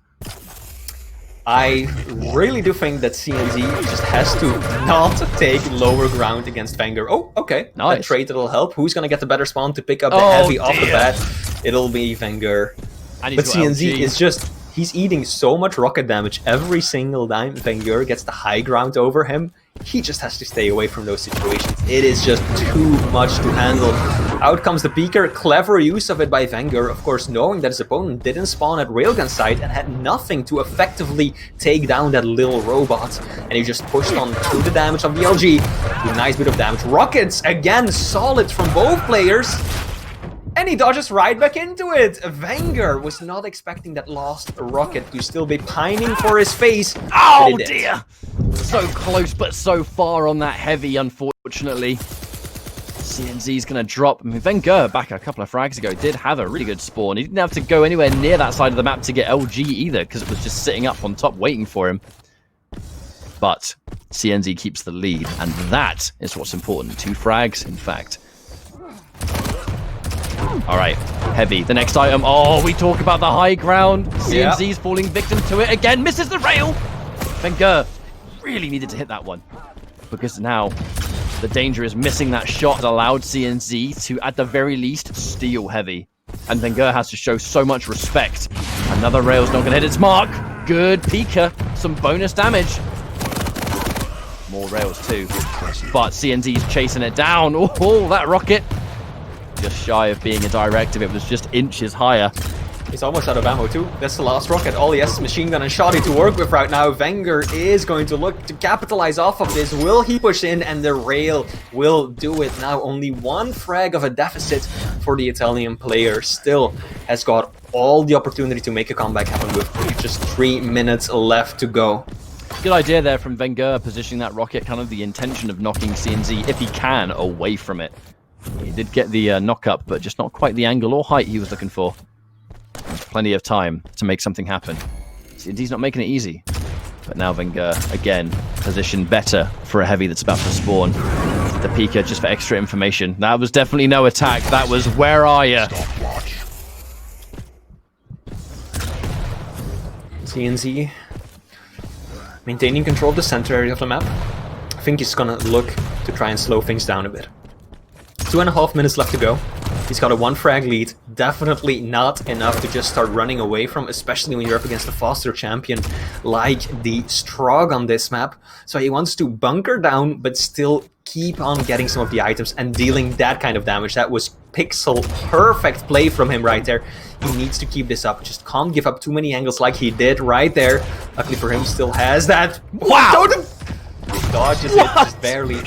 Speaker 2: I really do think that CNZ just has to not take lower ground against vengeuR. Oh, okay.
Speaker 1: Nice.
Speaker 2: That trade that'll help. Who's going to get the better spawn to pick up the heavy off the bat? It'll be vengeuR. But CNZ is just... He's eating so much rocket damage every single time vengeuR gets the high ground over him. He just has to stay away from those situations. It is just too much to handle. Out comes the peeker. Clever use of it by vengeuR, of course, knowing that his opponent didn't spawn at railgun site and had nothing to effectively take down that little robot. And he just pushed on through the damage of the LG. A nice bit of damage. Rockets, again, solid from both players. And he dodges right back into it. vengeuR was not expecting that lost rocket to still be pining for his face.
Speaker 1: Oh dear! So close, but so far on that heavy, unfortunately. CNZ's going to drop. I mean, vengeuR, back a couple of frags ago, did have a really good spawn. He didn't have to go anywhere near that side of the map to get LG either, because it was just sitting up on top waiting for him. But CNZ keeps the lead, and that is what's important. 2 frags, in fact. All right, heavy. The next item. Oh, we talk about the high ground. CNZ's falling victim to it again. Misses the rail. vengeuR really needed to hit that one, because now the danger is missing that shot that allowed CNZ to, at the very least, steal heavy. And vengeuR has to show so much respect. Another rail's not going to hit its mark. Good peeker. Some bonus damage. More rails too. But CNZ's chasing it down. Oh, that rocket. Just shy of being a direct if it was just inches higher.
Speaker 2: He's almost out of ammo too. That's the last rocket. All he has is machine gun and shotty to work with right now. vengeuR is going to look to capitalize off of this. Will he push in? And the rail will do it. Now only 1 frag of a deficit for the Italian player. Still has got all the opportunity to make a comeback happen with just 3 minutes left to go.
Speaker 1: Good idea there from vengeuR, positioning that rocket, kind of the intention of knocking CNZ, if he can, away from it. He did get the knock up, but just not quite the angle or height he was looking for. There's plenty of time to make something happen. CNZ's not making it easy. But now vengeuR, again, positioned better for a heavy that's about to spawn. The peeker, just for extra information. That was definitely no attack. That was, where are you?
Speaker 2: CNZ maintaining control of the center area of the map. I think he's gonna look to try and slow things down a bit. 2.5 minutes left to go. He's got a 1 frag lead. Definitely not enough to just start running away from, especially when you're up against a faster champion like the Strog on this map. So he wants to bunker down, but still keep on getting some of the items and dealing that kind of damage. That was pixel perfect play from him right there. He needs to keep this up. Just can't give up too many angles like he did right there. Luckily for him, he still has that.
Speaker 1: Wow!
Speaker 2: Totem! Dodges it just barely.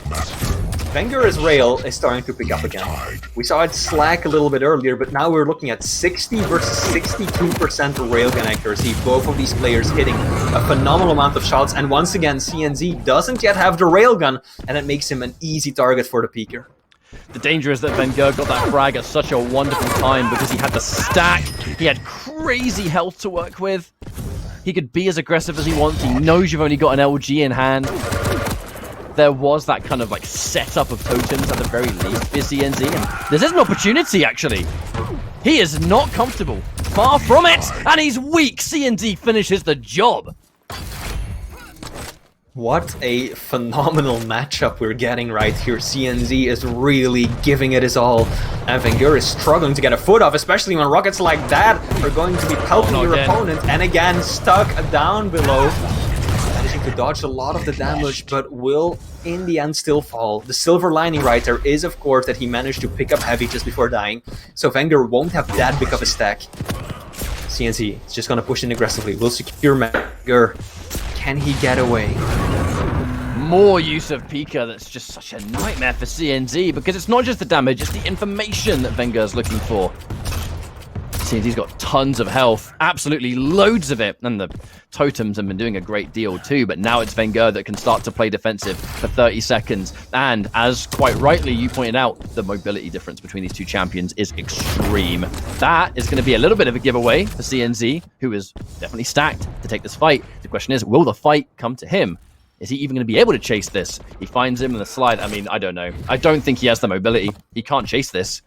Speaker 2: vengeuR's rail is starting to pick up again. We saw it slack a little bit earlier, but now we're looking at 60 versus 62% railgun accuracy. Both of these players hitting a phenomenal amount of shots, and once again, CNZ doesn't yet have the railgun, and it makes him an easy target for the peeker.
Speaker 1: The danger is that vengeuR got that frag at such a wonderful time because he had the stack, he had crazy health to work with. He could be as aggressive as he wants, he knows you've only got an LG in hand. There was that kind of like setup of totems at the very least for CNZ, and this is an opportunity actually. He is not comfortable, far from it, and he's weak. CNZ finishes the job.
Speaker 2: What a phenomenal matchup we're getting right here. CNZ is really giving it his all, and vengeuR is struggling to get a foot off, especially when rockets like that are going to be pelting your opponent, and again, stuck down below. Managing to dodge a lot of the damage, but will in the end still fall. The silver lining right there is, of course, that he managed to pick up heavy just before dying, so vengeuR won't have that big of a stack. CNZ is just gonna push in aggressively, will secure vengeuR. Can he get away?
Speaker 1: More use of Pika. That's just such a nightmare for CNZ because it's not just the damage, it's the information that vengeuR's looking for. CNZ's got tons of health, absolutely loads of it, and the totems have been doing a great deal too, but now it's vengeuR that can start to play defensive for 30 seconds, and as quite rightly you pointed out, the mobility difference between these two champions is extreme. That is going to be a little bit of a giveaway for CNZ, who is definitely stacked to take this fight. The question is, will the fight come to him? Is he even going to be able to chase this? He finds him in the slide. I mean, I don't know. I don't think he has the mobility. He can't chase this.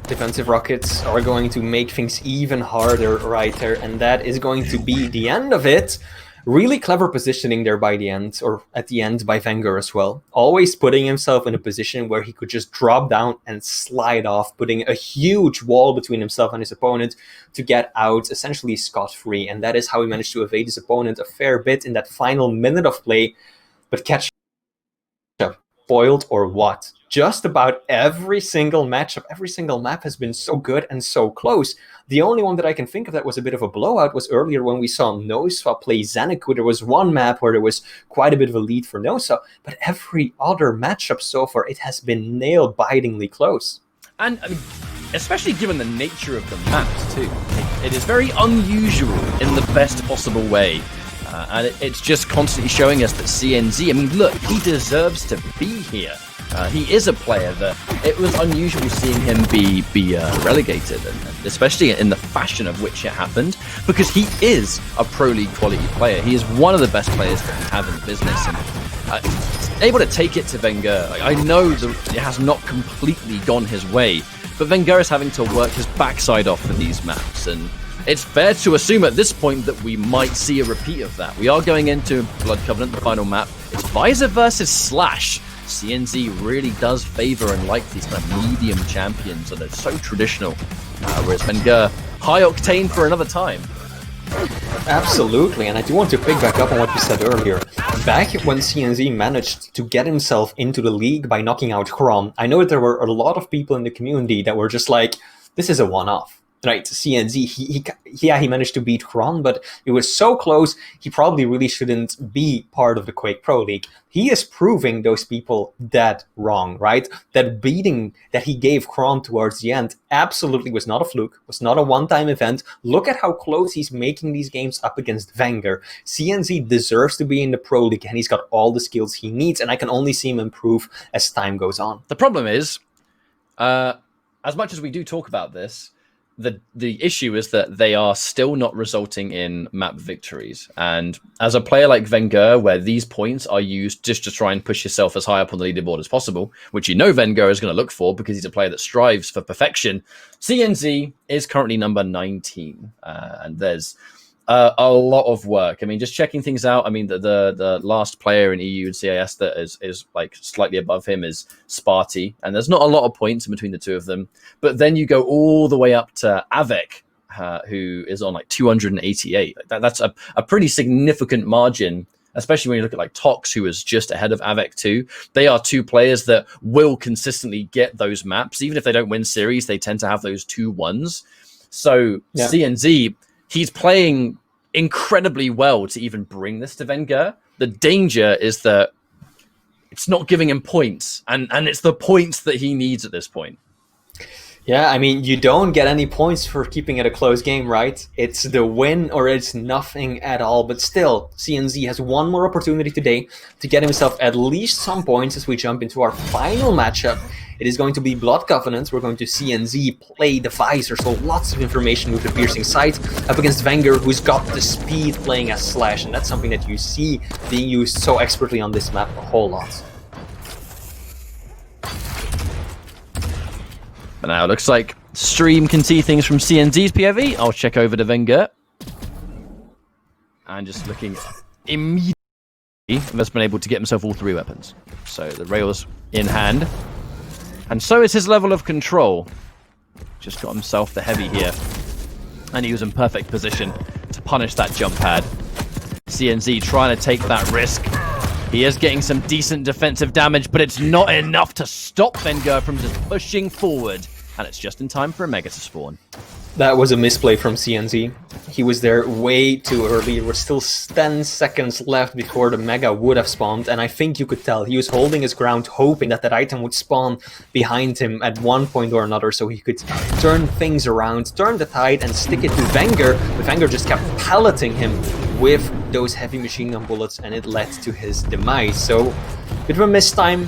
Speaker 2: Defensive rockets are going to make things even harder right there, and that is going to be the end of it. Really clever positioning there by the end, or at the end by vengeuR as well. Always putting himself in a position where he could just drop down and slide off, putting a huge wall between himself and his opponent to get out essentially scot-free. And that is how he managed to evade his opponent a fair bit in that final minute of play. But catch up, spoiled or what? Just about every single matchup, every single map has been so good and so close. The only one that I can think of that was a bit of a blowout was earlier when we saw Nosa play Xanaku. There was one map where there was quite a bit of a lead for Nosa, but every other matchup so far, it has been nail-bitingly close.
Speaker 1: And I mean, especially given the nature of the maps too. It is very unusual in the best possible way. And it's just constantly showing us that CNZ, I mean, look, he deserves to be here. He is a player that it was unusual seeing him be relegated, and especially in the fashion of which it happened, because he is a Pro League quality player. He is one of the best players that we have in the business, and able to take it to vengeuR. Like, I know that it has not completely gone his way, but vengeuR is having to work his backside off for these maps, and it's fair to assume at this point that we might see a repeat of that. We are going into Blood Covenant, the final map. It's Visor versus Slash. CNZ really does favor and like these kind of medium champions that are so traditional, whereas vengeuR, high octane for another time.
Speaker 2: Absolutely, and I do want to pick back up on what you said earlier. Back when CNZ managed to get himself into the league by knocking out Chrom, I know that there were a lot of people in the community that were just like, this is a one-off. Right, CNZ, he managed to beat Chrom, but it was so close, he probably really shouldn't be part of the Quake Pro League. He is proving those people that wrong, right? That beating that he gave Chrom towards the end absolutely was not a fluke, was not a one-time event. Look at how close he's making these games up against vengeuR. CNZ deserves to be in the Pro League, and he's got all the skills he needs, and I can only see him improve as time goes on.
Speaker 1: The problem is, as much as we do talk about this, the issue is that they are still not resulting in map victories. And as a player like vengeuR, where these points are used just to try and push yourself as high up on the leaderboard as possible, which you know vengeuR is going to look for because he's a player that strives for perfection, CNZ is currently number 19. And there's a lot of work. I mean, just checking things out. I mean, the last player in EU and CIS that is like slightly above him is Sparty, and there's not a lot of points in between the two of them. But then you go all the way up to Awoken, who is on like 288. That's a pretty significant margin especially when you look at like Tox, who is just ahead of Avec 2. They are two players that will consistently get those maps. Even if they don't win series, they tend to have those 2-1s. So CNZ, he's playing incredibly well to even bring this to vengeuR. The danger is that it's not giving him points, and it's the points that he needs at this point.
Speaker 2: Yeah, I mean, you don't get any points for keeping it a close game, right? It's the win or it's nothing at all. But still, CNZ has one more opportunity today to get himself at least some points as we jump into our final matchup. It is going to be Blood Covenants. We're going to CNZ play the Visor, so lots of information with the Piercing Sight, up against vengeuR, who's got the speed playing as Slash, and that's something that you see being used so expertly on this map a whole lot.
Speaker 1: But now it looks like Stream can see things from CNZ's POV. I'll check over to vengeuR. And just looking immediately, has been able to get himself all 3 weapons. So the rail's in hand. And so is his level of control. Just got himself the heavy here. And he was in perfect position to punish that jump pad. CNZ trying to take that risk. He is getting some decent defensive damage, but it's not enough to stop vengeuR from just pushing forward. And it's just in time for a Mega to spawn.
Speaker 2: That was a misplay from CNZ. He was there way too early. There were still 10 seconds left before the Mega would have spawned, and I think you could tell he was holding his ground, hoping that that item would spawn behind him at one point or another, so he could turn things around, turn the tide, and stick it to vengeuR. But vengeuR just kept pelleting him with those heavy machine gun bullets, and it led to his demise. So, bit of a missed time,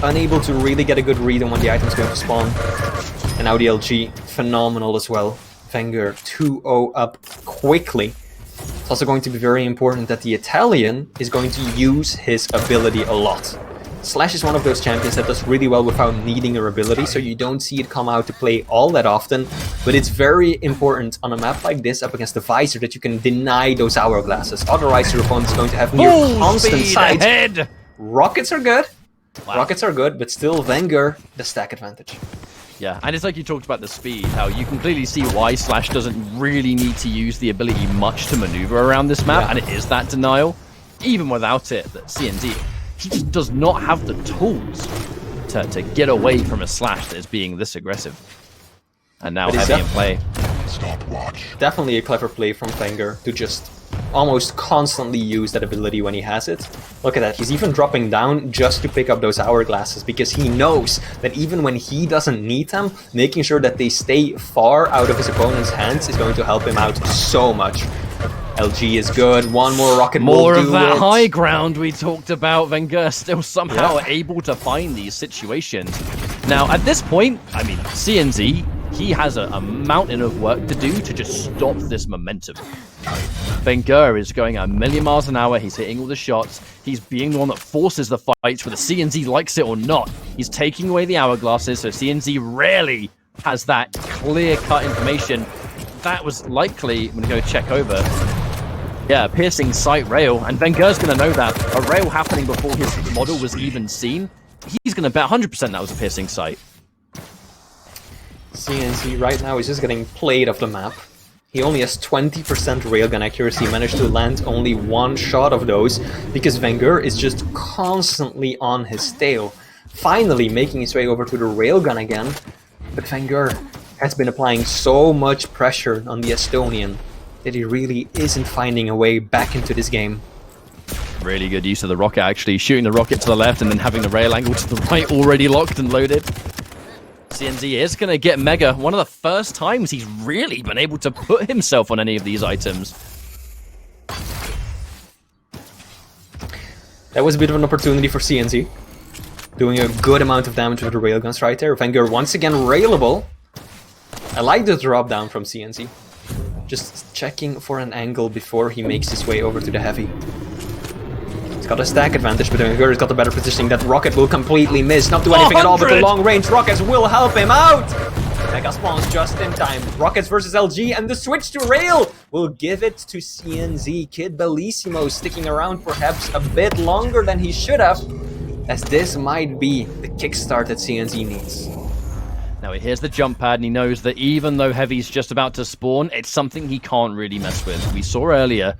Speaker 2: unable to really get a good read on when the item's going to spawn. And now the LG, phenomenal as well. vengeuR 2-0 up quickly. It's also going to be very important that the Italian is going to use his ability a lot. Slash is one of those champions that does really well without needing your ability, so you don't see it come out to play all that often, but it's very important on a map like this up against the Visor that you can deny those hourglasses. Otherwise your opponent is going to have near constant sight.
Speaker 1: Ahead.
Speaker 2: Rockets are good.
Speaker 1: Wow.
Speaker 2: Rockets are good, but still vengeuR, the stack advantage.
Speaker 1: Yeah, and it's like you talked about the speed, how you can clearly see why Slash doesn't really need to use the ability much to maneuver around this map, and it is that denial. Even without it, that CNZ, he just does not have the tools to get away from a Slash that is being this aggressive. And now heavy in play.
Speaker 2: Stopwatch. Definitely a clever play from vengeuR to just almost constantly use that ability when he has it. Look at that, he's even dropping down just to pick up those hourglasses because he knows that even when he doesn't need them, making sure that they stay far out of his opponent's hands is going to help him out so much. LG is good, one more rocket
Speaker 1: more
Speaker 2: will
Speaker 1: of
Speaker 2: do
Speaker 1: that
Speaker 2: it.
Speaker 1: high ground we talked about. vengeuR still somehow able to find these situations. Now at this point, I mean, CNZ, he has a mountain of work to do to just stop this momentum. vengeuR is going at 1,000,000 miles an hour. He's hitting all the shots. He's being the one that forces the fights, whether CNZ likes it or not. He's taking away the hourglasses, so CNZ rarely has that clear-cut information. That was likely, I'm going to go check over. Yeah, piercing sight rail, and vengeuR's going to know that. A rail happening before his model was even seen. He's going to bet 100% that was a piercing sight.
Speaker 2: CNZ right now is just getting played off the map. He only has 20% railgun accuracy, managed to land only one shot of those, because vengeuR is just constantly on his tail. Finally making his way over to the railgun again, but vengeuR has been applying so much pressure on the Estonian that he really isn't finding a way back into this game.
Speaker 1: Really good use of the rocket, actually. Shooting the rocket to the left and then having the rail angle to the right already locked and loaded. CNZ is going to get Mega. One of the first times he's really been able to put himself on any of these items.
Speaker 2: That was a bit of an opportunity for CNZ. Doing a good amount of damage with the railguns right there. vengeuR once again railable. I like the drop down from CNZ. Just checking for an angle before he makes his way over to the heavy. He's got a stack advantage, but vengeuR has got the better positioning. That rocket will completely miss. Not do anything at all, but the long range rockets will help him out! Mega spawns just in time. Rockets versus LG, and the switch to rail will give it to CNZ. Kid Bellissimo sticking around perhaps a bit longer than he should have, as this might be the kickstart that CNZ needs.
Speaker 1: Now he hears the jump pad and he knows that even though Heavy's just about to spawn, it's something he can't really mess with. We saw earlier,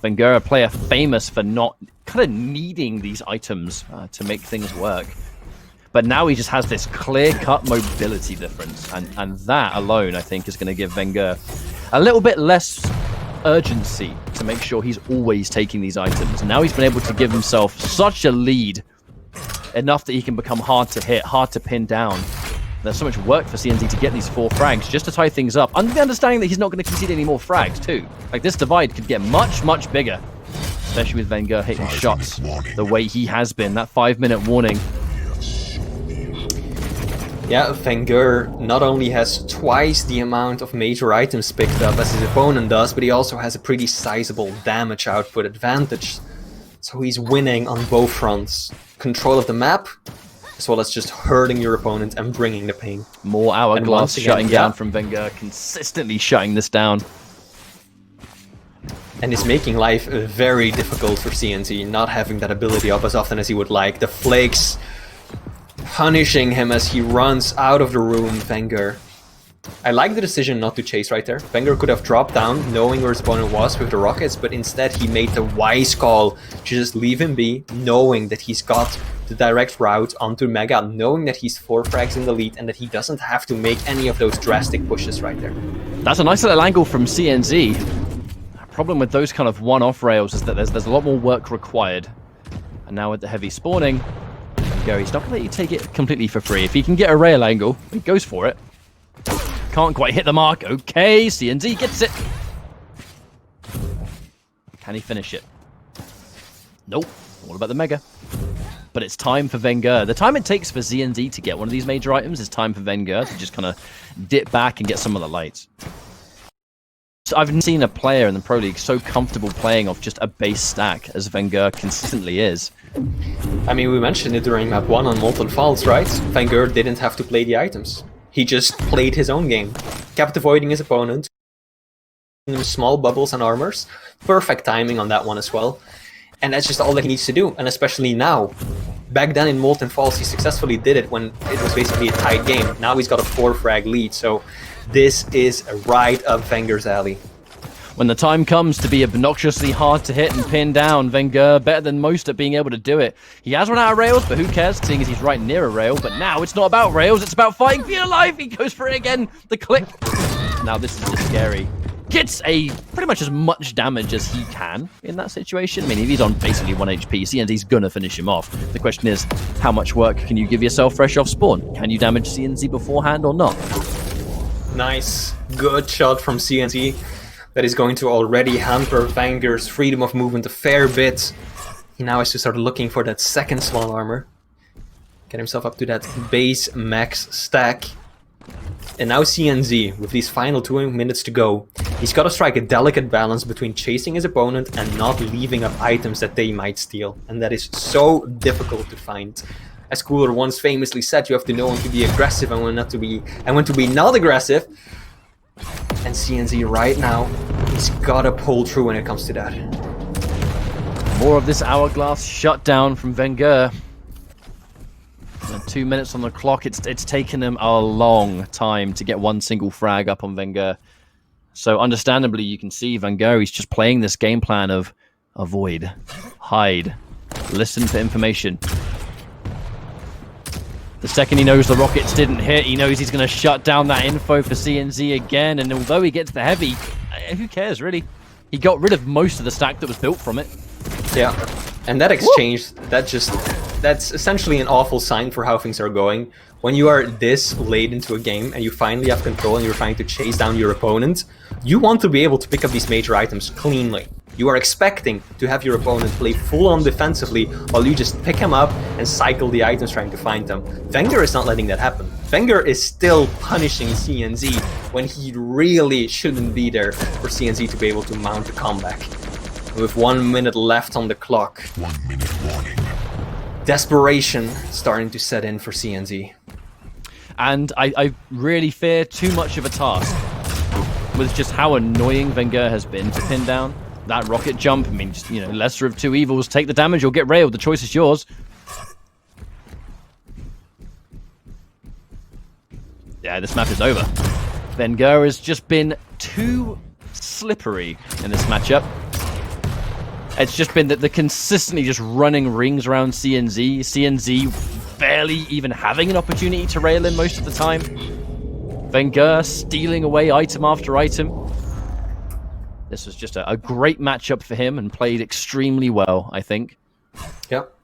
Speaker 1: vengeuR, a player famous for not kind of needing these items to make things work. But now he just has this clear-cut mobility difference, and that alone, I think, is going to give vengeuR a little bit less urgency to make sure he's always taking these items. And now he's been able to give himself such a lead, enough that he can become hard to hit, hard to pin down. There's so much work for CNZ to get these 4 frags, just to tie things up, under the understanding that he's not going to concede any more frags, too. Like, this divide could get much, much bigger, especially with vengeuR hitting shots the way he has been. That 5-minute warning.
Speaker 2: Yeah, vengeuR not only has twice the amount of major items picked up as his opponent does, but he also has a pretty sizable damage output advantage. So he's winning on both fronts. Control of the map, as well as just hurting your opponent and bringing the pain.
Speaker 1: More hourglass shutting down from vengeuR, consistently shutting this down.
Speaker 2: And it's making life very difficult for CNZ, not having that ability up as often as he would like. The flakes punishing him as he runs out of the room, vengeuR. I like the decision not to chase right there. vengeuR could have dropped down, knowing where his opponent was with the rockets, but instead he made the wise call to just leave him be, knowing that he's got the direct route onto Mega, knowing that he's 4 frags in the lead and that he doesn't have to make any of those drastic pushes right there.
Speaker 1: That's a nice little angle from CNZ. The problem with those kind of one-off rails is that there's a lot more work required. And now with the heavy spawning, vengeuR, he's not going to let you take it completely for free. If he can get a rail angle, he goes for it. Can't quite hit the mark. Okay, CNZ gets it. Can he finish it? Nope. All about the Mega. But it's time for vengeuR. The time it takes for CNZ to get one of these major items is time for vengeuR to just kind of dip back and get some of the lights. So I've never seen a player in the Pro League so comfortable playing off just a base stack as vengeuR consistently is.
Speaker 2: I mean, we mentioned it during map 1 on Molten Falls, right? vengeuR didn't have to play the items. He just played his own game, kept avoiding his opponent, small bubbles and armors. Perfect timing on that one as well. And that's just all that he needs to do, and especially now. Back then in Molten Falls, he successfully did it when it was basically a tight game. Now he's got a 4-frag lead, so this is right up vengeuR's alley.
Speaker 1: When the time comes to be obnoxiously hard to hit and pin down, vengeuR better than most at being able to do it. He has run out of rails, but who cares, seeing as he's right near a rail. But now it's not about rails, it's about fighting for your life. He goes for it again. The click. Now this is just scary. Gets pretty much as much damage as he can in that situation. I mean, if he's on basically 1 HP, CNZ's gonna finish him off. The question is, how much work can you give yourself fresh off spawn? Can you damage CNZ beforehand or not?
Speaker 2: Nice, good shot from CNZ. That is going to already hamper vengeuR's freedom of movement a fair bit. He now has to start looking for that second small armor. Get himself up to that base max stack. And now CNZ, with these final 2 minutes to go, he's got to strike a delicate balance between chasing his opponent and not leaving up items that they might steal. And that is so difficult to find. As Cooler once famously said, you have to know when to be aggressive and when to be not aggressive. And CNZ right now, he's gotta pull through when it comes to that.
Speaker 1: More of this hourglass shutdown from vengeuR. 2 minutes on the clock. It's taken him a long time to get one single frag up on vengeuR. So understandably, you can see vengeuR, he's just playing this game plan of avoid, hide, listen for information. The second he knows the rockets didn't hit, he knows he's going to shut down that info for CNZ again. And although he gets the heavy, who cares, really? He got rid of most of the stack that was built from it.
Speaker 2: Yeah, and that exchange, that's essentially an awful sign for how things are going. When you are this late into a game and you finally have control and you're trying to chase down your opponent, you want to be able to pick up these major items cleanly. You are expecting to have your opponent play full-on defensively while you just pick him up and cycle the items trying to find them. vengeuR is not letting that happen. vengeuR is still punishing CNZ when he really shouldn't be there for CNZ to be able to mount a comeback. With 1 minute left on the clock,
Speaker 3: 1 minute warning.
Speaker 2: Desperation starting to set in for CNZ.
Speaker 1: And I really fear too much of a task with just how annoying vengeuR has been to pin down. That rocket jump, I mean, just, lesser of two evils. Take the damage or get railed. The choice is yours. Yeah, this map is over. vengeuR has just been too slippery in this matchup. It's just been that the consistently just running rings around CNZ. CNZ barely even having an opportunity to rail in most of the time. vengeuR stealing away item after item. This was just a great matchup for him and played extremely well, I think.
Speaker 2: Yep.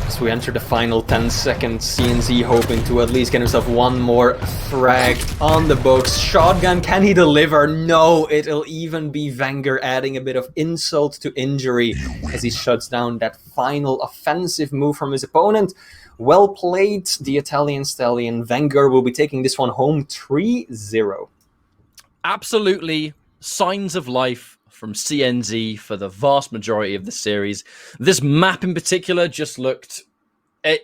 Speaker 2: As we enter the final 10 seconds, CNZ hoping to at least get himself one more frag on the books. Shotgun, can he deliver? No, it'll even be vengeuR adding a bit of insult to injury as he shuts down that final offensive move from his opponent. Well played, the Italian stallion. vengeuR will be taking this one home 3-0.
Speaker 1: Absolutely signs of life from CNZ for the vast majority of the series. This map in particular just looked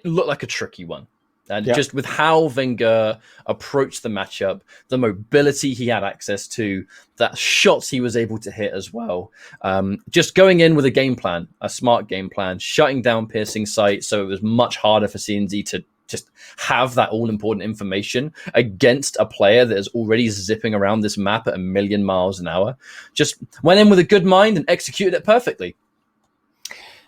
Speaker 1: like a tricky one. And just with how vengeuR approached the matchup, the mobility he had access to, that shots he was able to hit as well. Just going in with a game plan, a smart game plan, shutting down piercing sight, so it was much harder for CNZ to just have that all-important information against a player that is already zipping around this map at 1,000,000 miles an hour. Just went in with a good mind and executed it perfectly.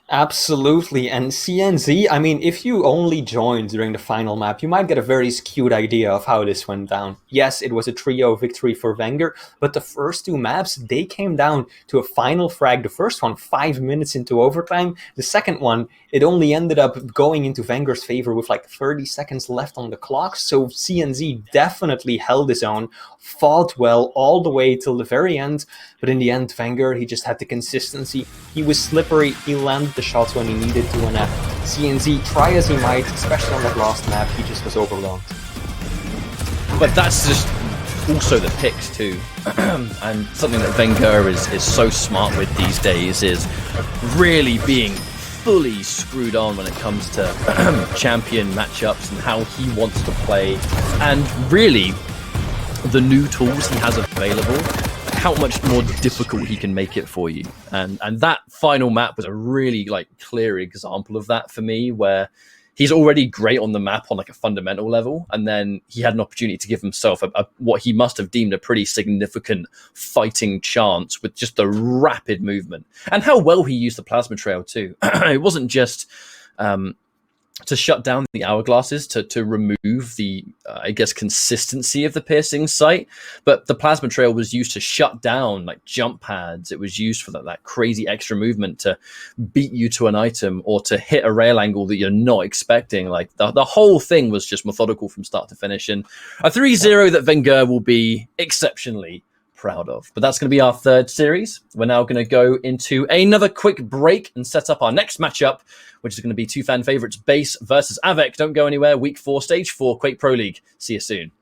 Speaker 2: Absolutely, and CNZ, I mean, if you only joined during the final map, you might get a very skewed idea of how this went down. Yes, it was a 3-0 victory for vengeuR, but the first two maps, they came down to a final frag. The first one, 5 minutes into overtime. The second one, it only ended up going into vengeuR's favor with like 30 seconds left on the clock, so CNZ definitely held his own, fought well all the way till the very end, but in the end, vengeuR, he just had the consistency. He was slippery, he landed the shots when he needed to, and CNZ, try as he might, especially on that last map, he just was overwhelmed.
Speaker 1: But that's just also the picks too. And something that vengeuR is so smart with these days is really being fully screwed on when it comes to champion matchups and how he wants to play, and really the new tools he has available, how much more difficult he can make it for you. And that final map was a really clear example of that for me, where he's already great on the map on a fundamental level, and then he had an opportunity to give himself what he must have deemed a pretty significant fighting chance with just the rapid movement and how well he used the plasma trail too. It wasn't just to shut down the hourglasses, to remove the, consistency of the piercing sight. But the plasma trail was used to shut down jump pads. It was used for that crazy extra movement to beat you to an item or to hit a rail angle that you're not expecting. The whole thing was just methodical from start to finish. And a 3-0 that vengeuR will be exceptionally proud of. But that's going to be our third series. We're now going to go into another quick break and set up our next matchup, which is going to be two fan favorites, Base versus Avec. Don't go anywhere. Week 4, Stage 4, Quake Pro League. See you soon.